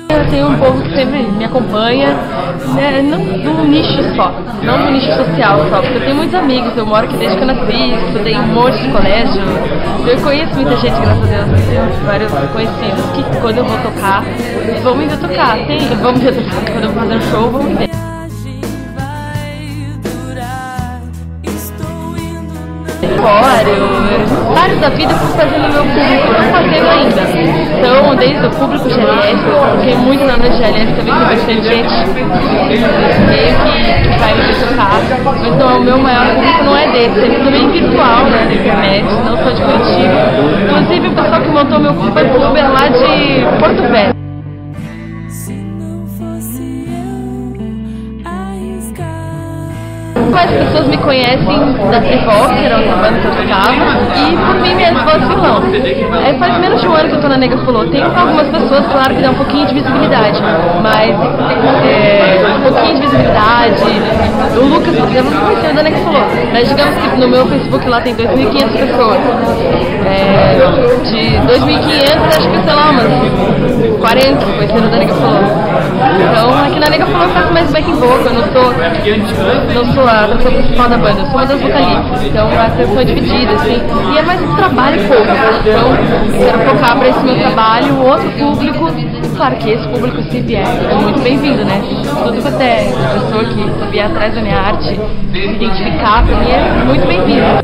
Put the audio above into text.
Eu tenho um povo que sempre me acompanha, né, não do nicho só, não do nicho social só, porque eu tenho muitos amigos, eu moro aqui desde que eu nasci, estudei em um monte de colégio, eu conheço muita gente, graças a Deus, eu tenho vários conhecidos que quando eu vou tocar, vão me ver tocar, vão me ver tocar, quando eu vou fazer um show, vão me ver. Vários da vida eu fui fazendo meu público, não fazendo ainda. Então, desde o público GLS, eu fiquei muito na noite GLS, também tem bastante gente que vai me tocar. Mas não, o meu maior público não é desse, é também virtual, né, na internet, não só de Curitiba. Inclusive, o pessoal que montou meu clube foi pro Uber lá de Porto Velho. As pessoas me conhecem da Trivol, que era outra banda que eu tocava, e por mim mesmo, voz violão. Faz menos de um ano que eu tô na Nega Fulô. Tem algumas pessoas, claro, que dão um pouquinho de visibilidade, mas um pouquinho de visibilidade. O Lucas, por exemplo, não conheceu da Nega Fulô, mas digamos que no meu Facebook lá tem 2.500 pessoas. De 2.500, acho que, sei lá, umas 40 conheceram da Nega Fulô. Então, aqui na Nega Fulô eu faço mais backing vocal, eu não sou a atração principal da banda, eu sou uma das vocalistas, então a atenção é dividida, assim, e é mais um trabalho público, então eu quero focar para esse meu trabalho, o outro público, claro que esse público, se vier, é muito bem-vindo, né? Tudo que até pessoa que vier atrás da minha arte, se identificar, para mim é muito bem-vindo.